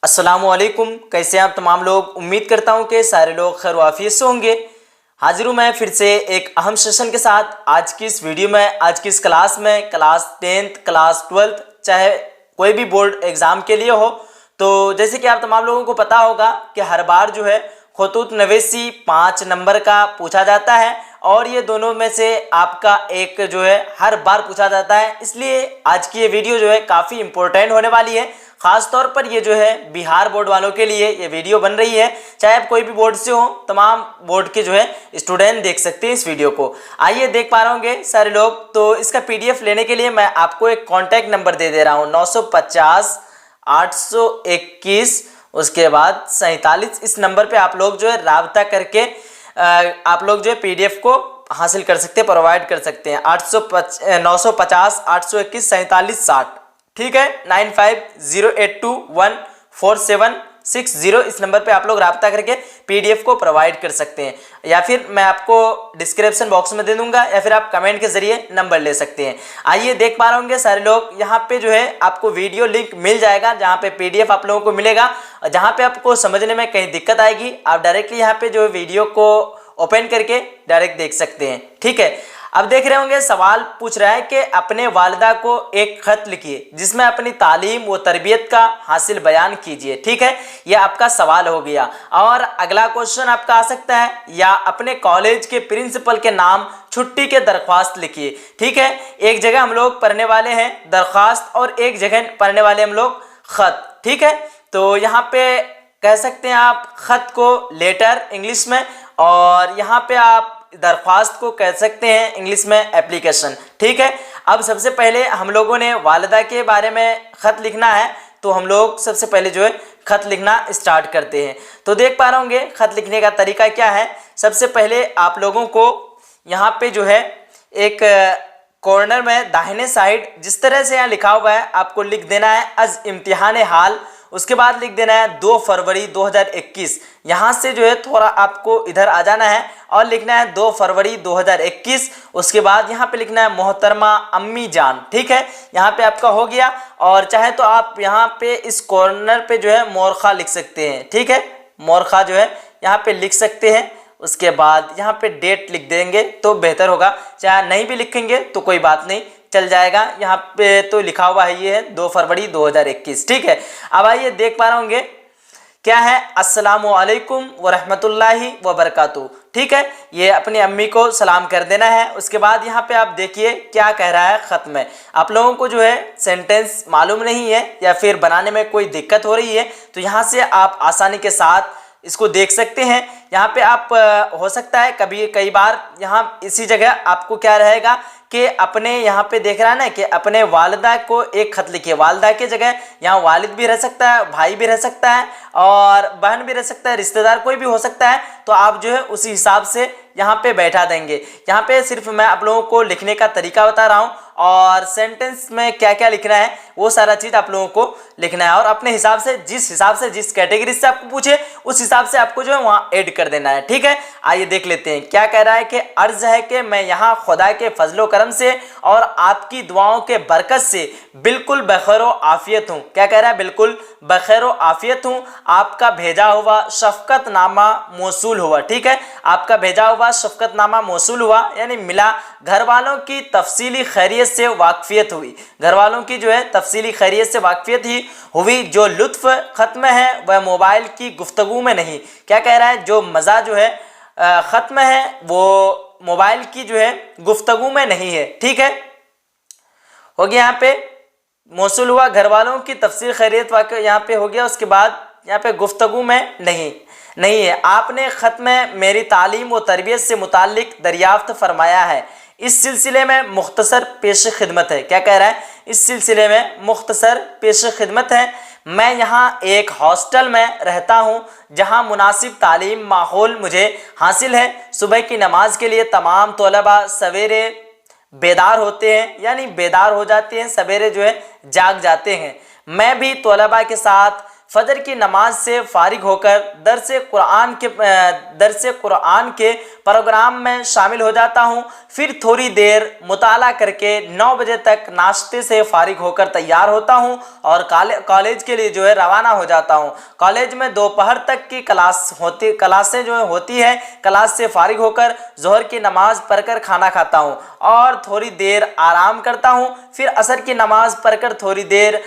अस्सलामुअलैकुम। कैसे हैं आप तमाम लोग। उम्मीद करता हूं कि सारे लोग खैर वाफियत से होंगे। हाजिर हूं मैं फिर से एक अहम सेशन के साथ। आज की इस वीडियो में, आज की इस क्लास में, क्लास 10th क्लास 12th चाहे कोई भी बोर्ड एग्ज़ाम के लिए हो, तो जैसे कि आप तमाम लोगों को पता होगा कि हर बार जो है खतूत नवेसी 5 नंबर का पूछा जाता है और ये दोनों में से आपका एक जो है हर बार पूछा जाता है। इसलिए आज की ये वीडियो जो है काफ़ी इंपॉर्टेंट होने वाली है। खास तौर पर ये जो है बिहार बोर्ड वालों के लिए ये वीडियो बन रही है। चाहे आप कोई भी बोर्ड से हो, तमाम बोर्ड के जो है स्टूडेंट देख सकते हैं इस वीडियो को। आइए देख पा रहे होंगे सारे लोग। तो इसका पीडीएफ लेने के लिए मैं आपको एक कॉन्टैक्ट नंबर दे दे रहा हूँ 950 821 उसके बाद 47। इस नंबर पे आप लोग जो है राब्ता करके आप लोग जो है पीडीएफ को हासिल कर सकते हैं, प्रोवाइड कर सकते हैं। 950 821 47 60, ठीक है। 9508214760 इस नंबर पे आप लोग राब्ता करके पीडीएफ को प्रोवाइड कर सकते हैं, या फिर मैं आपको डिस्क्रिप्शन बॉक्स में दे दूंगा, या फिर आप कमेंट के जरिए नंबर ले सकते हैं। आइए देख पा रहे होंगे सारे लोग, यहाँ पे जो है आपको वीडियो लिंक मिल जाएगा जहाँ पे पीडीएफ आप लोगों को मिलेगा। जहाँ पे आपको समझने में कहीं दिक्कत आएगी, आप डायरेक्टली यहाँ पे जो वीडियो को ओपन करके डायरेक्ट देख सकते हैं, ठीक है। अब देख रहे होंगे सवाल पूछ रहा है कि अपने वालिदा को एक खत लिखिए जिसमें अपनी तालीम व तरबियत का हासिल बयान कीजिए, ठीक है। यह आपका सवाल हो गया। और अगला क्वेश्चन आपका आ सकता है, या अपने कॉलेज के प्रिंसिपल के नाम छुट्टी के दरख्वास्त लिखिए, ठीक है। एक जगह हम लोग पढ़ने वाले हैं दरख्वास्त और एक जगह पढ़ने वाले हम लोग खत, ठीक है। तो यहाँ पे कह सकते हैं आप खत को लेटर इंग्लिश में, और यहाँ पे आप दरख्वास्त को कह सकते हैं इंग्लिश में एप्लीकेशन, ठीक है। अब सबसे पहले हम लोगों ने वालिदा के बारे में खत लिखना है, तो हम लोग सबसे पहले जो है खत लिखना स्टार्ट करते हैं। तो देख पा रहे होंगे खत लिखने का तरीका क्या है। सबसे पहले आप लोगों को यहाँ पे जो है एक कॉर्नर में दाहिने साइड जिस तरह से यहाँ लिखा हुआ है आपको लिख देना है अज इम्तिहान हाल। उसके बाद लिख देना है 2 फरवरी 2021। यहाँ से जो है थोड़ा आपको इधर आ जाना है और लिखना है 2 फरवरी 2021। उसके बाद यहाँ पे लिखना है मोहतरमा अम्मी जान, ठीक है। यहाँ पे आपका हो गया। और चाहे तो आप यहाँ पे इस कॉर्नर पे जो है मोरखा लिख सकते हैं, ठीक है। मोरखा जो है यहाँ पे लिख सकते हैं। उसके बाद यहाँ पे डेट लिख देंगे तो बेहतर होगा, चाहे नहीं भी लिखेंगे तो कोई बात नहीं, चल जाएगा। यहाँ पे तो लिखा हुआ है, ये है 2 फरवरी 2021, ठीक है। अब आइए देख पा रहे होंगे क्या है, अस्सलामु अलैकुम व रहमतुल्लाहि व बरकातुहू, ठीक है। ये अपनी अम्मी को सलाम कर देना है। उसके बाद यहाँ पे आप देखिए क्या कह रहा है खत में। आप लोगों को जो है सेंटेंस मालूम नहीं है या फिर बनाने में कोई दिक्कत हो रही है, तो यहाँ से आप आसानी के साथ इसको देख सकते हैं। यहाँ पे आप हो सकता है कई बार यहाँ इसी जगह आपको क्या रहेगा कि अपने यहाँ पे देख रहा है ना कि अपने वालिदा को एक खत लिखिए। वालिदा की जगह यहाँ वालिद भी रह सकता है, भाई भी रह सकता है और बहन भी रह सकता है, रिश्तेदार कोई भी हो सकता है। तो आप जो है उसी हिसाब से यहाँ पे बैठा देंगे। यहाँ पे सिर्फ मैं आप लोगों को लिखने का तरीका बता रहा हूँ, और सेंटेंस में क्या क्या लिखना है वो सारा चीज़ आप लोगों को लिखना है, और अपने हिसाब से जिस कैटेगरी से आपको पूछे उस हिसाब से आपको जो है वहाँ ऐड कर देना है, ठीक है। आइए देख लेते हैं क्या कह रहा है कि अर्ज है कि मैं यहाँ खुदा के फजलो करम से और आपकी दुआओं के बरकत से बिल्कुल बखैर आफियत हूँ। क्या कह रहा है, बिल्कुल बखैर आफियत हूँ। आपका भेजा हुआ शफकतनामा मौसूल हुआ, ठीक है। आपका भेजा हुआ शफकतनामा मौसूल हुआ यानी मिला। घर वालों की तफसीली खैरियत से वाकफियत हुई। घर वालों की जो है तफसीली खैरियत से वाकफियत ही हुई। जो लुत्फ खत में है वह मोबाइल की गुफ्तगू में नहीं। क्या कह रहा है, जो मज़ा जो है खत में है वो मोबाइल की जो है गुफ्तगू में नहीं है, ठीक है। हो गया यहाँ पे मौसूल हुआ, घर वालों की तफसील खैरियत वाक़ यहाँ पे हो गया। उसके बाद यहाँ पे गुफ्तगू में नहीं है। आपने ख़त में मेरी तालीम व तरबियत से मुताल्लिक दरियाफ्त फरमाया है। इस सिलसिले में मुख्तसर पेश खिदमत है। क्या कह रहा है, इस सिलसिले में मुख्तसर पेश खिदमत है। मैं यहाँ एक हॉस्टल में रहता हूँ जहाँ मुनासिब तालीम माहौल मुझे हासिल है। सुबह की नमाज के लिए तमाम तलबा सवेरे बेदार होते हैं, यानी बेदार हो जाते हैं, सवेरे जो है जाग जाते हैं। मैं भी तलबा के साथ फजर की नमाज से फारिग होकर दरसे कुरान के प्रोग्राम में शामिल हो जाता हूँ। फिर थोड़ी देर मुताला करके 9 बजे तक नाश्ते से फारिग होकर तैयार होता हूँ और कॉलेज के लिए जो है रवाना हो जाता हूँ। कॉलेज में दोपहर तक की क्लासें जो होती है। क्लास से फारिग होकर जोहर की नमाज पढ़कर खाना खाता हूँ और थोड़ी देर आराम करता हूँ। फिर असर की नमाज पढ़कर थोड़ी देर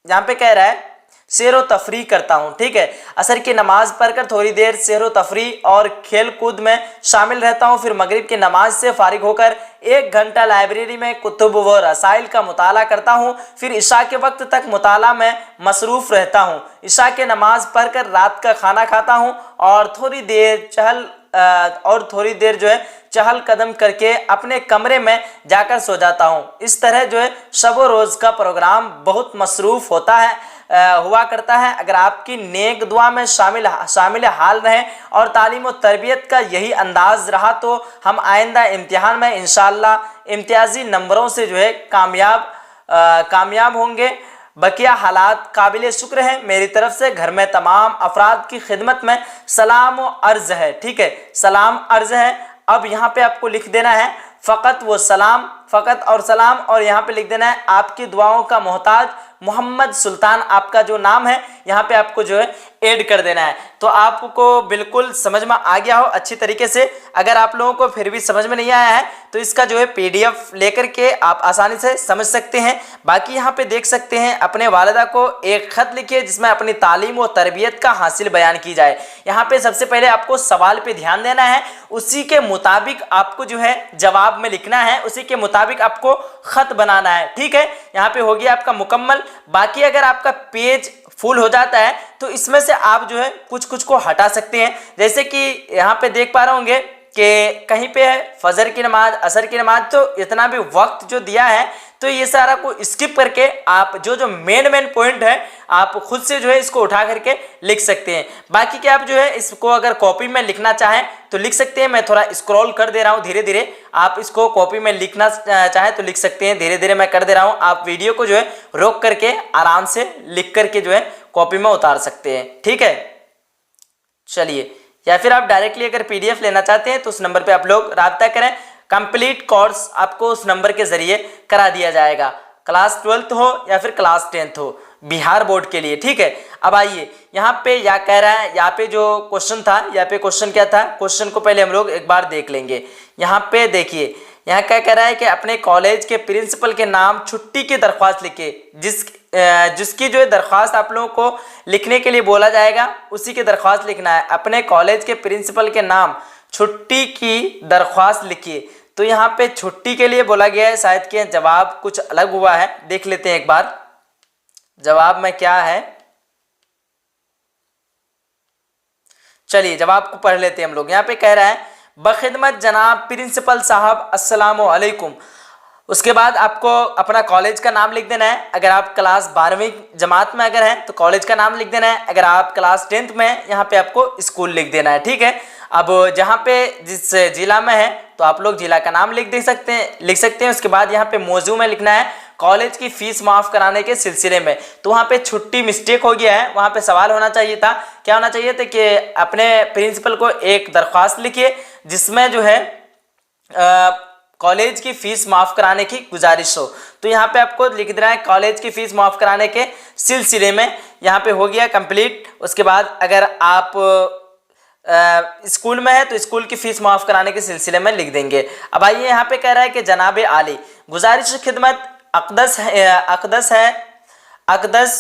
यहाँ पे कह रहा है सैर व तफरी करता हूँ। ठीक है, असर की नमाज पढ़कर थोड़ी देर सैर व तफरी और खेल कूद में शामिल रहता हूँ। फिर मगरिब की नमाज से फारिग होकर 1 घंटा लाइब्रेरी में कुतुब व रसाइल का मुताला करता हूँ। फिर इशा के वक्त तक मुताला में मसरूफ़ रहता हूँ। इशा के नमाज पढ़कर रात का खाना खाता हूँ और थोड़ी देर जो है चहल कदम करके अपने कमरे में जाकर सो जाता हूँ। इस तरह जो है शब व रोज़ का प्रोग्राम बहुत मसरूफ़ हुआ करता है। अगर आपकी नेक दुआ में शामिल हाल रहें और तालीम और तरबियत का यही अंदाज रहा तो हम आइंदा इम्तिहान में इंशाअल्लाह इम्तियाजी नंबरों से जो है कामयाब होंगे। बकिया हालात काबिल शुक्र है। मेरी तरफ से घर में तमाम अफराद की खिदमत में सलाम व अर्ज़ है। ठीक है, सलाम अर्ज़ है। अब यहाँ पे आपको लिख देना है फ़कत और सलाम और यहाँ पे लिख देना है आपकी दुआओं का मोहताज मोहम्मद सुल्तान। आपका जो नाम है यहाँ पे आपको जो है ऐड कर देना है। तो आपको बिल्कुल समझ में आ गया हो अच्छी तरीके से। अगर आप लोगों को फिर भी समझ में नहीं आया है तो इसका जो है PDF लेकर के आप आसानी से समझ सकते हैं। बाकी यहाँ पे देख सकते हैं अपने वालिदा को एक ख़त लिखिए जिसमें अपनी तालीम और तरबियत का हासिल बयान की जाए। यहाँ पे सबसे पहले आपको सवाल पे ध्यान देना है, उसी के मुताबिक आपको जो है जवाब में लिखना है, उसी के मुताबिक आपको ख़त बनाना है। ठीक है, यहाँ पे हो गया आपका मुकम्मल। बाकी अगर आपका पेज फुल हो जाता है तो इसमें से आप जो है कुछ को हटा सकते हैं। जैसे कि यहाँ पे देख पा रहे होंगे कि कहीं पे है फजर की नमाज, असर की नमाज, तो इतना भी वक्त जो दिया है तो ये सारा को स्किप करके आप जो मेन पॉइंट है आप खुद से जो है इसको उठा करके लिख सकते हैं। बाकी के आप जो है इसको अगर कॉपी में लिखना चाहें तो लिख सकते हैं। मैं थोड़ा स्क्रॉल कर दे रहा हूँ धीरे धीरे, आप इसको कॉपी में लिखना चाहें तो लिख सकते हैं। धीरे धीरे मैं कर दे रहा हूँ, आप वीडियो को जो है रोक करके आराम से लिख करके जो है कॉपी में उतार सकते हैं। ठीक है, चलिए, या फिर आप डायरेक्टली अगर PDF लेना चाहते हैं तो उस नंबर पे आप लोग राब्ता करें। कंप्लीट कोर्स आपको उस नंबर के जरिए करा दिया जाएगा, क्लास 12th हो या फिर क्लास 10th हो, बिहार बोर्ड के लिए। ठीक है, अब आइए यहाँ पे या कह रहा है, यहाँ पे जो क्वेश्चन था, यहाँ पे क्वेश्चन क्या था, क्वेश्चन को पहले हम लोग एक बार देख लेंगे। यहाँ पे देखिए, यहाँ क्या कह रहा है कि अपने कॉलेज के प्रिंसिपल के नाम छुट्टी की दरख्वास्त लिखे। जिसकी जो है दरख्वास्त आप लोगों को लिखने के लिए बोला जाएगा उसी की दरख्वास्त लिखना है। अपने कॉलेज के प्रिंसिपल के नाम छुट्टी की दरख्वास्त लिखिए। तो यहाँ पे छुट्टी के लिए बोला गया है, शायद कि जवाब कुछ अलग हुआ है। देख लेते हैं एक बार जवाब में क्या है। चलिए जवाब को पढ़ लेते हैं हम लोग। यहाँ पे कह रहा है बखिदमत जनाब प्रिंसिपल साहब अस्सलामु अलैकुम। उसके बाद आपको अपना कॉलेज का नाम लिख देना है। अगर आप क्लास 12वीं जमात में अगर हैं तो कॉलेज का नाम लिख देना है। अगर आप क्लास 10th में हैं यहाँ पे आपको स्कूल लिख देना है। ठीक है, अब जहाँ पे जिस जिला में है तो आप लोग जिला का नाम लिख सकते हैं। उसके बाद यहाँ पे मौजू में लिखना है कॉलेज की फीस माफ़ कराने के सिलसिले में। तो वहाँ पे छुट्टी मिस्टेक हो गया है, वहाँ पे सवाल होना चाहिए था, क्या होना चाहिए था कि अपने प्रिंसिपल को एक दरख्वास्त लिखिए जिसमें जो है कॉलेज की फीस माफ़ कराने की गुजारिश हो। तो यहाँ पे आपको लिख देना है कॉलेज की फीस माफ़ कराने के सिलसिले में। यहाँ पे हो गया कंप्लीट। उसके बाद अगर आप स्कूल में है तो स्कूल की फीस माफ़ कराने के सिलसिले में लिख देंगे। अब आइए यहाँ पे कह रहा है कि जनाब आली गुजारिश खिदमत अकदस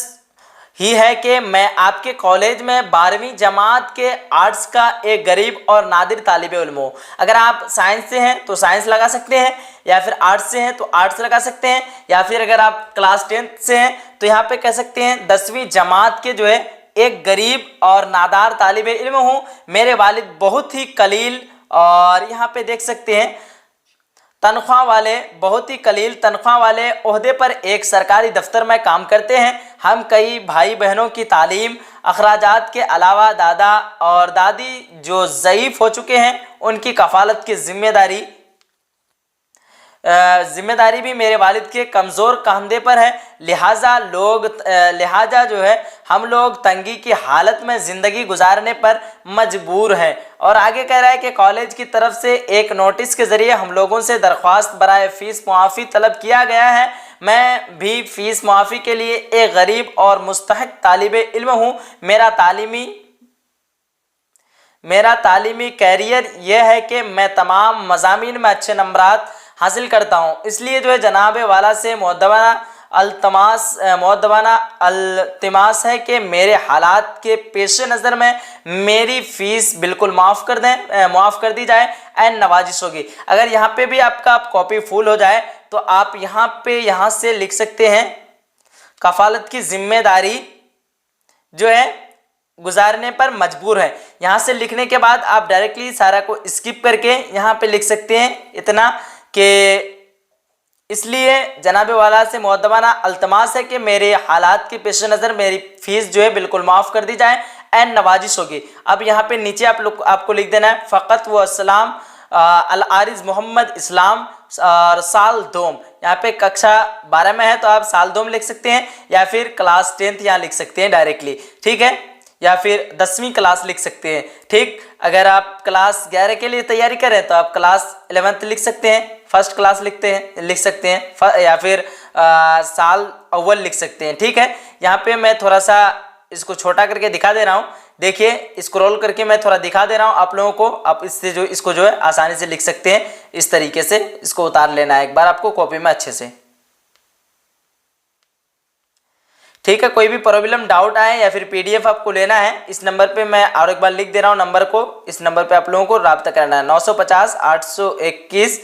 ही है कि मैं आपके कॉलेज में 12वीं जमात के आर्ट्स का एक गरीब और नादिर तालिब इल्म हूँ। अगर आप साइंस से हैं तो साइंस लगा सकते हैं, या फिर आर्ट्स से हैं तो आर्ट्स लगा सकते हैं, या फिर अगर आप क्लास 10th से हैं तो यहाँ पे कह सकते हैं 10वीं जमात के जो है एक गरीब और नादार तालिब इल्म हूँ। मेरे वालिद बहुत ही कलील और यहाँ पे देख सकते हैं बहुत ही कलील तनख्वाह वाले ओहदे पर एक सरकारी दफ्तर में काम करते हैं। हम कई भाई बहनों की तालीम अखराजात के अलावा दादा और दादी जो ज़ईफ़ हो चुके हैं उनकी कफ़ालत की जिम्मेदारी जिम्मेदारी भी मेरे वालिद के कमज़ोर कंधे पर है, लिहाजा जो है हम लोग तंगी की हालत में ज़िंदगी गुजारने पर मजबूर हैं। और आगे कह रहा है कि कॉलेज की तरफ से एक नोटिस के ज़रिए हम लोगों से दरख्वास्त बराए फ़ीस मुआफ़ी तलब किया गया है। मैं भी फ़ीस मुआफ़ी के लिए एक गरीब और मुस्तहिक तालिब इल्म हूँ। मेरा तालीमी कैरियर यह है कि मैं तमाम मज़ामीन में अच्छे नंबरात हासिल करता हूँ, इसलिए जो है जनाब वाला से मुअद्दबाना अल्तिमास है कि मेरे हालात के पेश नज़र में मेरी फ़ीस बिल्कुल माफ़ कर दी जाए, एन नवाजिश होगी। अगर यहाँ पे भी आपका कॉपी फुल हो जाए तो आप यहाँ से लिख सकते हैं कफ़ालत की जिम्मेदारी जो है गुजारने पर मजबूर है। यहाँ से लिखने के बाद आप डायरेक्टली सारा को स्किप करके यहाँ पे लिख सकते हैं इतना कि इसलिए जनाब वाला से मुअद्दबाना अल्तमास है कि मेरे हालात के पेश नज़र मेरी फ़ीस जो है बिल्कुल माफ़ कर दी जाए, एन नवाजिश होगी। अब यहाँ पे नीचे आपको लिख देना है फ़कत व अस्सलाम अल आरिज़ मोहम्मद इस्लाम और साल दोम। यहाँ पे कक्षा 12 में है तो आप साल दोम लिख सकते हैं, या फिर क्लास 10th यहाँ लिख सकते हैं डायरेक्टली, ठीक है, या फिर 10वीं क्लास लिख सकते हैं, ठीक। अगर आप क्लास 11 के लिए तैयारी करें तो आप क्लास 11th लिख सकते हैं, फर्स्ट क्लास लिख सकते हैं, या फिर साल अव्वल लिख सकते हैं, ठीक है। यहाँ पे मैं थोड़ा सा इसको छोटा करके दिखा दे रहा हूँ, देखिए स्क्रॉल करके मैं थोड़ा दिखा दे रहा हूँ आप लोगों को। आप इसको जो है आसानी से लिख सकते हैं, इस तरीके से इसको उतार लेना है एक बार आपको कॉपी में अच्छे से, ठीक है। कोई भी प्रॉब्लम डाउट आए या फिर पीडीएफ आपको लेना है, इस नंबर पे मैं और एक बार लिख दे रहा हूँ नंबर को, इस नंबर पे आप लोगों को रब्ता करना है 950 821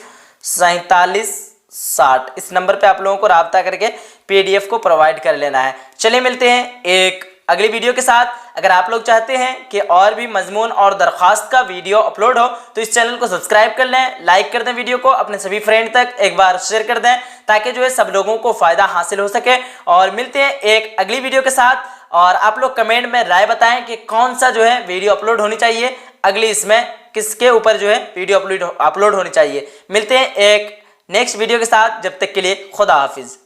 47 60। इस नंबर पे आप लोगों को रब्ता करके पीडीएफ को प्रोवाइड कर लेना है। चलिए मिलते हैं एक अगली वीडियो के साथ। अगर आप लोग चाहते हैं कि और भी मजमून और दरख्वास्त का वीडियो अपलोड हो तो इस चैनल को सब्सक्राइब कर लें, लाइक कर दें, वीडियो को अपने सभी फ्रेंड तक एक बार शेयर कर दें ताकि जो है सब लोगों को फ़ायदा हासिल हो सके। और मिलते हैं एक अगली वीडियो के साथ, और आप लोग कमेंट में राय बताएं कि कौन सा जो है वीडियो अपलोड होनी चाहिए अगली, इसमें किसके ऊपर जो है वीडियो अपलोड होनी चाहिए। मिलते हैं एक नेक्स्ट वीडियो के साथ, जब तक के लिए खुदा हाफिज़।